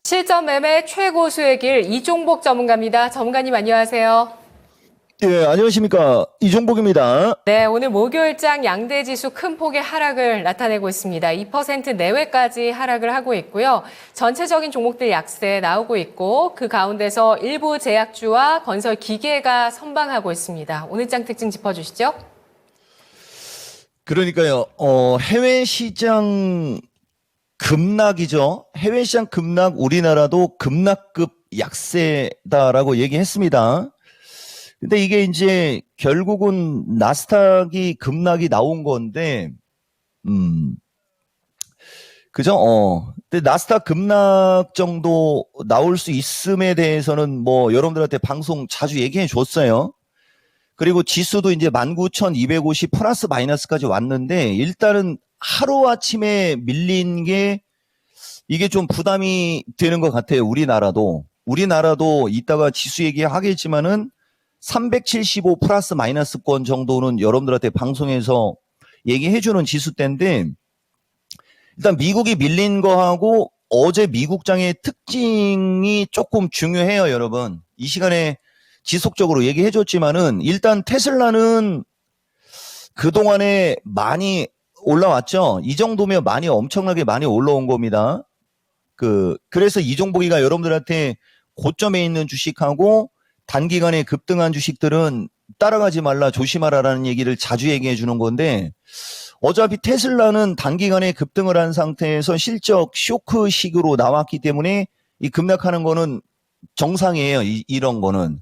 실전 매매 최고 수익일 이종복 전문가입니다. 전문가님 안녕하세요. 예, 안녕하십니까. 이종복입니다. 네, 오늘 목요일장 양대지수 큰 폭의 하락을 나타내고 있습니다. 2% 내외까지 하락을 하고 있고요. 전체적인 종목들 약세 나오고 있고 그 가운데서 일부 제약주와 건설 기계가 선방하고 있습니다. 오늘 장 특징 짚어주시죠. 그러니까요, 해외 시장 급락이죠. 해외 시장 급락, 우리나라도 급락급 약세다라고 얘기했습니다. 근데 이게 이제 결국은 나스닥이 급락이 나온 건데, 그죠? 근데 나스닥 급락 정도 나올 수 있음에 대해서는 뭐 여러분들한테 방송 자주 얘기해 줬어요. 그리고 지수도 이제 19,250 플러스 마이너스까지 왔는데, 일단은 하루아침에 밀린 게 이게 좀 부담이 되는 것 같아요. 우리나라도 이따가 지수 얘기하겠지만은 375 플러스 마이너스권 정도는 여러분들한테 방송에서 얘기해주는 지수대인데, 일단 미국이 밀린 거하고 어제 미국장의 특징이 조금 중요해요, 여러분. 이 시간에 지속적으로 얘기해줬지만은 일단 테슬라는 그동안에 많이 올라왔죠. 이 정도면 엄청나게 많이 올라온 겁니다. 그래서 이종복이가 여러분들한테 고점에 있는 주식하고 단기간에 급등한 주식들은 따라가지 말라, 조심하라라는 얘기를 자주 얘기해 주는 건데, 어차피 테슬라는 단기간에 급등을 한 상태에서 실적 쇼크식으로 나왔기 때문에 이 급락하는 거는 정상이에요. 이런 거는.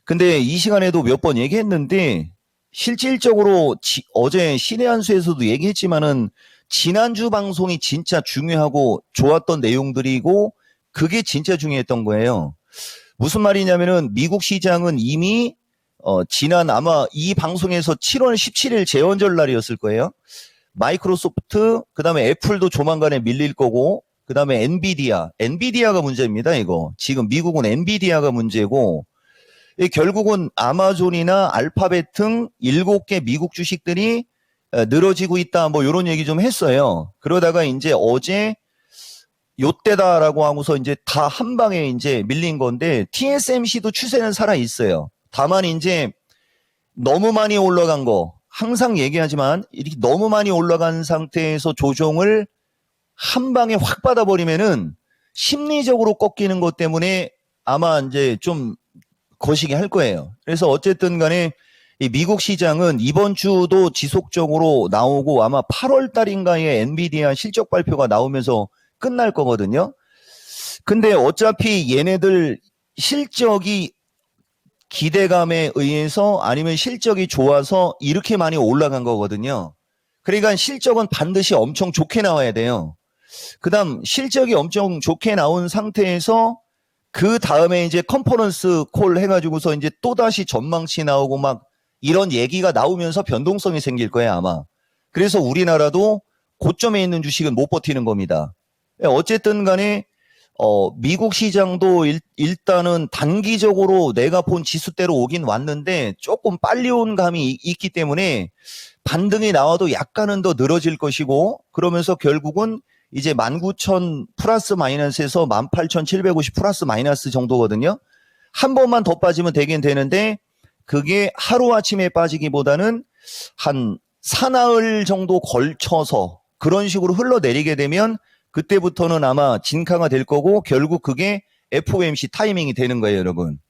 근데 이 시간에도 몇 번 얘기했는데, 실질적으로 어제 신의 한수에서도 얘기했지만은 지난주 방송이 진짜 중요하고 좋았던 내용들이고 그게 진짜 중요했던 거예요. 무슨 말이냐면은 미국 시장은 이미 지난 아마 이 방송에서 7월 17일 재원절 날이었을 거예요. 마이크로소프트, 그다음에 애플도 조만간에 밀릴 거고, 그다음에 엔비디아가 문제입니다. 이거 지금 미국은 엔비디아가 문제고, 결국은 아마존이나 알파벳 등 7개 미국 주식들이 늘어지고 있다, 뭐 이런 얘기 좀 했어요. 그러다가 이제 어제 요때다라고 하고서 이제 다 한 방에 이제 밀린 건데, TSMC도 추세는 살아 있어요. 다만 이제 너무 많이 올라간 거, 항상 얘기하지만 이렇게 너무 많이 올라간 상태에서 조정을 한 방에 확 받아버리면은 심리적으로 꺾이는 것 때문에 아마 이제 좀 거시기 할 거예요. 그래서 어쨌든 간에 이 미국 시장은 이번 주도 지속적으로 나오고 아마 8월 달인가에 엔비디아 실적 발표가 나오면서 끝날 거거든요. 근데 어차피 얘네들 실적이 기대감에 의해서 아니면 실적이 좋아서 이렇게 많이 올라간 거거든요. 그러니까 실적은 반드시 엄청 좋게 나와야 돼요. 그 다음 실적이 엄청 좋게 나온 상태에서 그 다음에 이제 컨퍼런스 콜 해가지고서 이제 또다시 전망치 나오고 막 이런 얘기가 나오면서 변동성이 생길 거예요, 아마. 그래서 우리나라도 고점에 있는 주식은 못 버티는 겁니다. 어쨌든 간에 미국 시장도 일단은 단기적으로 내가 본 지수대로 오긴 왔는데 조금 빨리 온 감이 있기 때문에 반등이 나와도 약간은 더 늘어질 것이고, 그러면서 결국은 이제 19,000 플러스 마이너스에서 18,750 플러스 마이너스 정도거든요. 한 번만 더 빠지면 되긴 되는데 그게 하루아침에 빠지기보다는 한 사나흘 정도 걸쳐서 그런 식으로 흘러내리게 되면 그때부터는 아마 진카가 될 거고, 결국 그게 FOMC 타이밍이 되는 거예요, 여러분.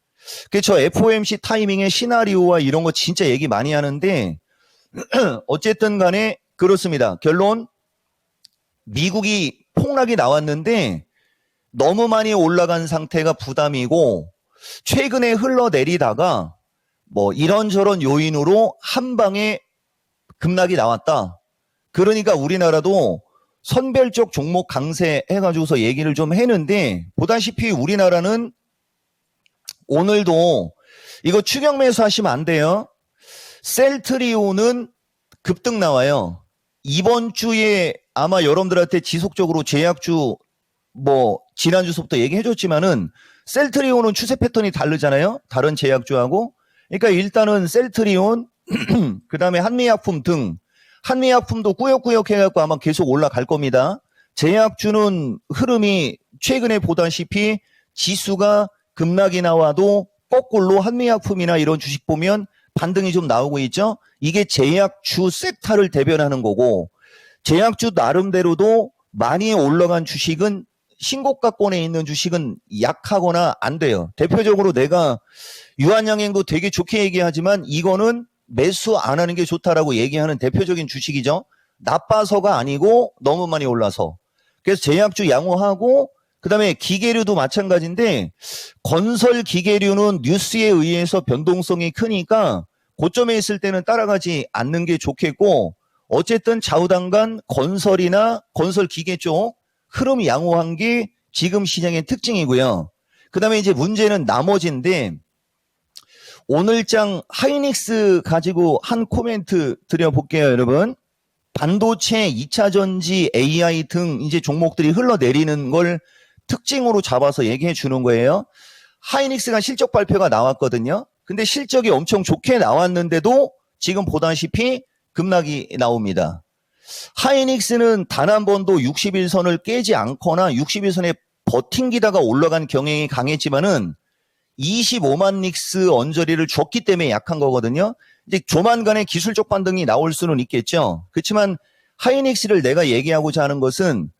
그래서 FOMC 타이밍의 시나리오와 이런 거 진짜 얘기 많이 하는데 어쨌든 간에 그렇습니다. 결론, 미국이 폭락이 나왔는데 너무 많이 올라간 상태가 부담이고, 최근에 흘러내리다가 뭐 이런저런 요인으로 한 방에 급락이 나왔다. 그러니까 우리나라도 선별적 종목 강세 해가지고서 얘기를 좀 했는데, 보다시피 우리나라는 오늘도 이거 추격 매수하시면 안 돼요. 셀트리온은 급등 나와요. 이번 주에 아마 여러분들한테 지속적으로 제약주 뭐 지난주부터 얘기해줬지만은 셀트리온은 추세 패턴이 다르잖아요. 다른 제약주하고. 그러니까 일단은 셀트리온, 그 다음에 한미약품 등, 한미약품도 꾸역꾸역 해갖고 아마 계속 올라갈 겁니다. 제약주는 흐름이 최근에 보다시피 지수가 급락이 나와도 거꾸로 한미약품이나 이런 주식 보면 반등이 좀 나오고 있죠. 이게 제약주 섹터를 대변하는 거고, 제약주 나름대로도 많이 올라간 주식은 신고가권에 있는 주식은 약하거나 안 돼요. 대표적으로 내가 유한양행도 되게 좋게 얘기하지만 이거는 매수 안 하는 게 좋다라고 얘기하는 대표적인 주식이죠. 나빠서가 아니고 너무 많이 올라서. 그래서 제약주 양호하고, 그다음에 기계류도 마찬가지인데 건설 기계류는 뉴스에 의해서 변동성이 크니까 고점에 있을 때는 따라가지 않는 게 좋겠고, 어쨌든 좌우당간 건설이나 건설 기계 쪽 흐름 양호한 게 지금 시장의 특징이고요. 그다음에 이제 문제는 나머지인데, 오늘장 하이닉스 가지고 한 코멘트 드려볼게요, 여러분. 반도체, 2차 전지, AI 등 이제 종목들이 흘러내리는 걸 특징으로 잡아서 얘기해 주는 거예요. 하이닉스가 실적 발표가 나왔거든요. 근데 실적이 엄청 좋게 나왔는데도 지금 보다시피 급락이 나옵니다. 하이닉스는 단 한 번도 61선을 깨지 않거나 61선에 버팅기다가 올라간 경향이 강했지만은 25만 닉스 언저리를 줬기 때문에 약한 거거든요. 이제 조만간에 기술적 반등이 나올 수는 있겠죠. 그렇지만 하이닉스를 내가 얘기하고자 하는 것은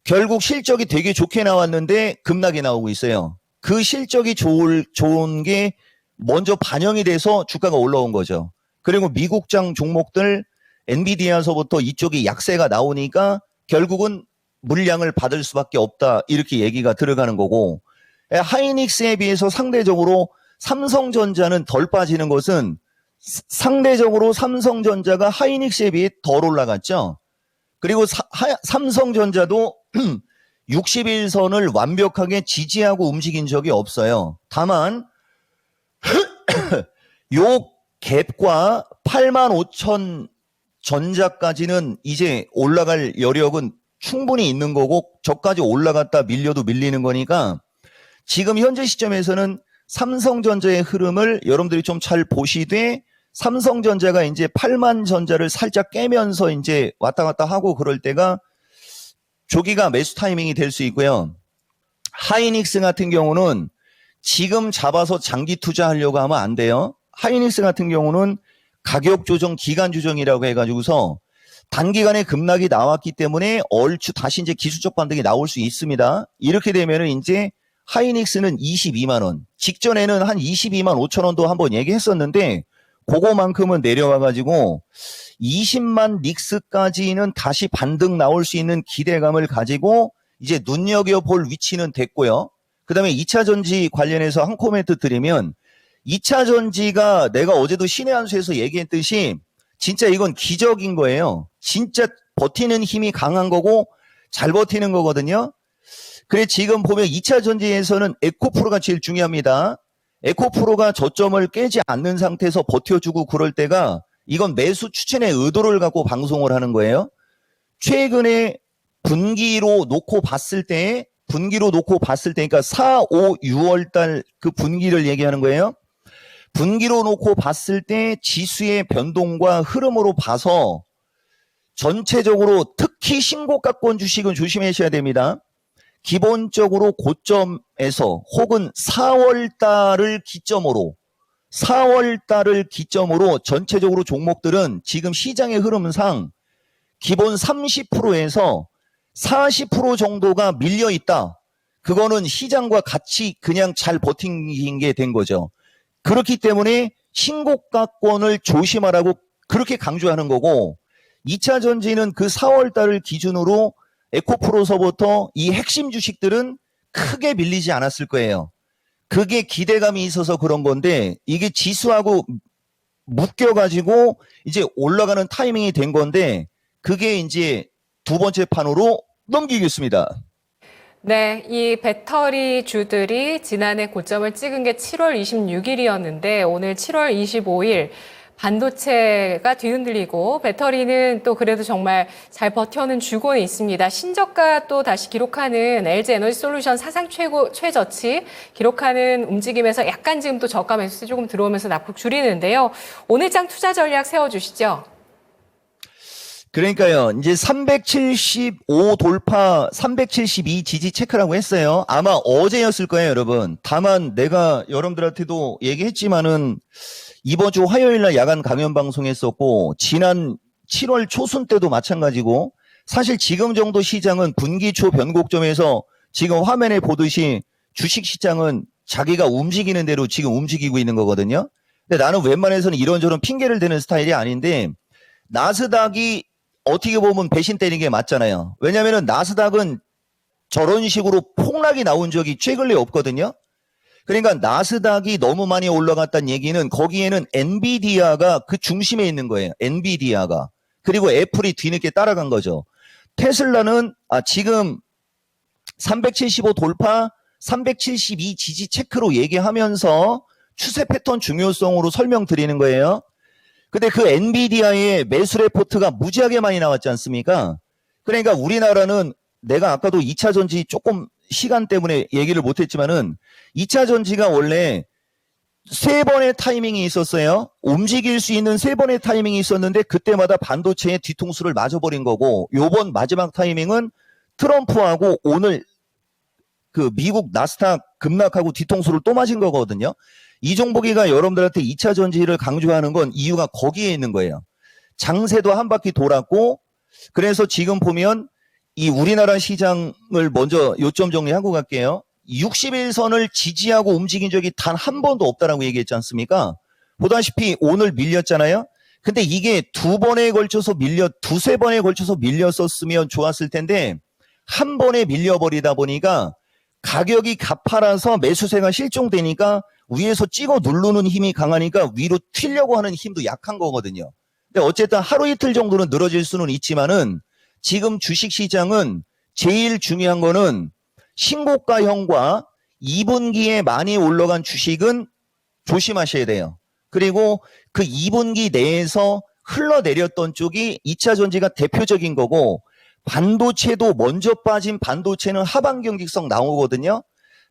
결국 실적이 되게 좋게 나왔는데 급락이 나오고 있어요. 그 실적이 좋은 게 먼저 반영이 돼서 주가가 올라온 거죠. 그리고 미국장 종목들 엔비디아서부터 이쪽이 약세가 나오니까 결국은 물량을 받을 수밖에 없다, 이렇게 얘기가 들어가는 거고, 하이닉스에 비해서 상대적으로 삼성전자는 덜 빠지는 것은 상대적으로 삼성전자가 하이닉스에 비해 덜 올라갔죠. 그리고 삼성전자도 61선을 완벽하게 지지하고 움직인 적이 없어요. 다만 요 갭과 85,000 전자까지는 이제 올라갈 여력은 충분히 있는 거고, 저까지 올라갔다 밀려도 밀리는 거니까 지금 현재 시점에서는 삼성전자의 흐름을 여러분들이 좀 잘 보시되, 삼성전자가 이제 8만 전자를 살짝 깨면서 이제 왔다 갔다 하고 그럴 때가 조기가 매수 타이밍이 될 수 있고요. 하이닉스 같은 경우는 지금 잡아서 장기 투자하려고 하면 안 돼요. 하이닉스 같은 경우는 가격 조정, 기간 조정이라고 해가지고서 단기간에 급락이 나왔기 때문에 얼추 다시 이제 기술적 반등이 나올 수 있습니다. 이렇게 되면은 이제 하이닉스는 22만 원, 직전에는 한 22만 5천 원도 한번 얘기했었는데 그거만큼은 내려와가지고 20만 닉스까지는 다시 반등 나올 수 있는 기대감을 가지고 이제 눈여겨볼 위치는 됐고요. 그 다음에 2차 전지 관련해서 한 코멘트 드리면, 2차 전지가 내가 어제도 신의 한 수에서 얘기했듯이 진짜 이건 기적인 거예요. 진짜 버티는 힘이 강한 거고 잘 버티는 거거든요. 그래 지금 보면 2차 전지에서는 에코프로가 제일 중요합니다. 에코프로가 저점을 깨지 않는 상태에서 버텨주고 그럴 때가, 이건 매수 추천의 의도를 갖고 방송을 하는 거예요. 최근에 분기로 놓고 봤을 때, 그러니까 4, 5, 6월 달 그 분기를 얘기하는 거예요. 분기로 놓고 봤을 때 지수의 변동과 흐름으로 봐서 전체적으로 특히 신고가권 주식은 조심하셔야 됩니다. 기본적으로 고점에서 혹은 4월 달을 기점으로 전체적으로 종목들은 지금 시장의 흐름상 기본 30%에서 40% 정도가 밀려 있다. 그거는 시장과 같이 그냥 잘 버틴 게 된 거죠. 그렇기 때문에 신고가권을 조심하라고 그렇게 강조하는 거고, 2차 전지는 그 4월 달을 기준으로 에코프로서부터 이 핵심 주식들은 크게 밀리지 않았을 거예요. 그게 기대감이 있어서 그런 건데, 이게 지수하고 묶여가지고 이제 올라가는 타이밍이 된 건데, 그게 이제 두 번째 판으로 넘기겠습니다. 네, 이 배터리 주들이 지난해 고점을 찍은 게 7월 26일이었는데 오늘 7월 25일 반도체가 뒤흔들리고 배터리는 또 그래도 정말 잘 버텨는 주고는 있습니다. 신저가 또 다시 기록하는 LG에너지솔루션 사상 최저치 기록하는 움직임에서 약간 지금 또 저가 매수 조금 들어오면서 낙폭 줄이는데요. 오늘장 투자 전략 세워주시죠. 그러니까요. 이제 375 돌파, 372 지지 체크라고 했어요. 아마 어제였을 거예요, 여러분. 다만 내가 여러분들한테도 얘기했지만은 이번 주 화요일 날 야간 강연 방송했었고 지난 7월 초순 때도 마찬가지고 사실 지금 정도 시장은 분기 초 변곡점에서 지금 화면에 보듯이 주식 시장은 자기가 움직이는 대로 지금 움직이고 있는 거거든요. 근데 나는 웬만해서는 이런저런 핑계를 대는 스타일이 아닌데 나스닥이 어떻게 보면 배신 때리는 게 맞잖아요. 왜냐면은 나스닥은 저런 식으로 폭락이 나온 적이 최근에 없거든요. 그러니까 나스닥이 너무 많이 올라갔다는 얘기는 거기에는 엔비디아가 그 중심에 있는 거예요. 엔비디아가. 그리고 애플이 뒤늦게 따라간 거죠. 테슬라는 지금 375 돌파, 372 지지 체크로 얘기하면서 추세 패턴 중요성으로 설명드리는 거예요. 근데 그 엔비디아의 매수 레포트가 무지하게 많이 나왔지 않습니까? 그러니까 우리나라는 내가 아까도 2차 전지 조금 시간 때문에 얘기를 못했지만은 2차 전지가 원래 3번의 타이밍이 있었어요. 움직일 수 있는 3번의 타이밍이 있었는데 그때마다 반도체의 뒤통수를 맞아버린 거고 요번 마지막 타이밍은 트럼프하고 오늘 그 미국 나스닥 급락하고 뒤통수를 또 맞은 거거든요. 이종복이가 여러분들한테 2차 전지를 강조하는 건 이유가 거기에 있는 거예요. 장세도 한 바퀴 돌았고 그래서 지금 보면 이 우리나라 시장을 먼저 요점 정리하고 갈게요. 61선을 지지하고 움직인 적이 단 한 번도 없다라고 얘기했지 않습니까? 보다시피 오늘 밀렸잖아요. 근데 이게 두세 번에 걸쳐서 밀렸었으면 좋았을 텐데 한 번에 밀려버리다 보니까 가격이 가파라서 매수세가 실종되니까 위에서 찍어 누르는 힘이 강하니까 위로 튀려고 하는 힘도 약한 거거든요. 근데 어쨌든 하루 이틀 정도는 늘어질 수는 있지만은 지금 주식시장은 제일 중요한 거는 신고가형과 2분기에 많이 올라간 주식은 조심하셔야 돼요. 그리고 그 2분기 내에서 흘러내렸던 쪽이 2차 전지가 대표적인 거고 반도체도 먼저 빠진 반도체는 하방 경직성 나오거든요.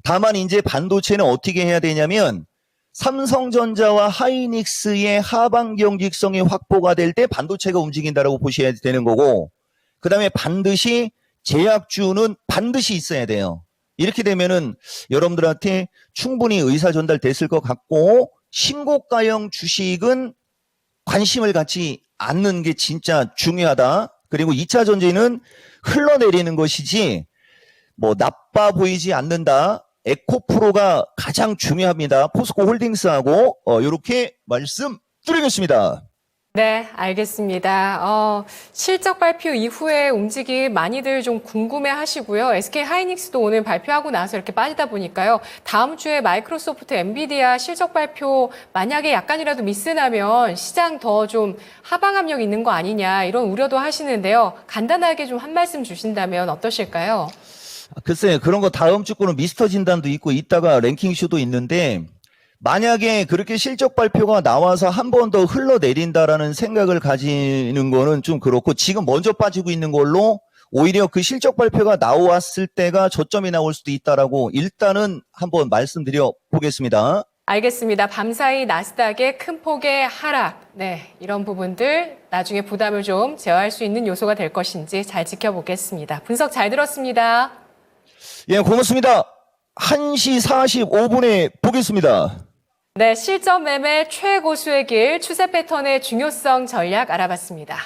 다만 이제 반도체는 어떻게 해야 되냐면 삼성전자와 하이닉스의 하방 경직성이 확보가 될 때 반도체가 움직인다라고 보셔야 되는 거고 그 다음에 반드시 제약주는 반드시 있어야 돼요. 이렇게 되면은 여러분들한테 충분히 의사 전달됐을 것 같고 신고가형 주식은 관심을 갖지 않는 게 진짜 중요하다. 그리고 2차 전지는 흘러내리는 것이지 뭐 나빠 보이지 않는다. 에코프로가 가장 중요합니다. 포스코 홀딩스하고 이렇게 말씀드리겠습니다. 네, 알겠습니다. 실적 발표 이후에 움직임 많이들 좀 궁금해 하시고요. SK 하이닉스도 오늘 발표하고 나서 이렇게 빠지다 보니까요. 다음 주에 마이크로소프트, 엔비디아 실적 발표 만약에 약간이라도 미스나면 시장 더 좀 하방 압력 있는 거 아니냐 이런 우려도 하시는데요. 간단하게 좀 한 말씀 주신다면 어떠실까요? 글쎄 그런 거 다음 주 거는 미스터 진단도 있고 이따가 랭킹쇼도 있는데 만약에 그렇게 실적 발표가 나와서 한 번 더 흘러내린다라는 생각을 가지는 거는 좀 그렇고 지금 먼저 빠지고 있는 걸로 오히려 그 실적 발표가 나왔을 때가 저점이 나올 수도 있다라고 일단은 한번 말씀드려 보겠습니다. 알겠습니다. 밤사이 나스닥의 큰 폭의 하락, 네, 이런 부분들 나중에 부담을 좀 제어할 수 있는 요소가 될 것인지 잘 지켜보겠습니다. 분석 잘 들었습니다. 예, 고맙습니다. 1시 45분에 보겠습니다. 네, 실전 매매 최고수의 길, 추세 패턴의 중요성 전략 알아봤습니다.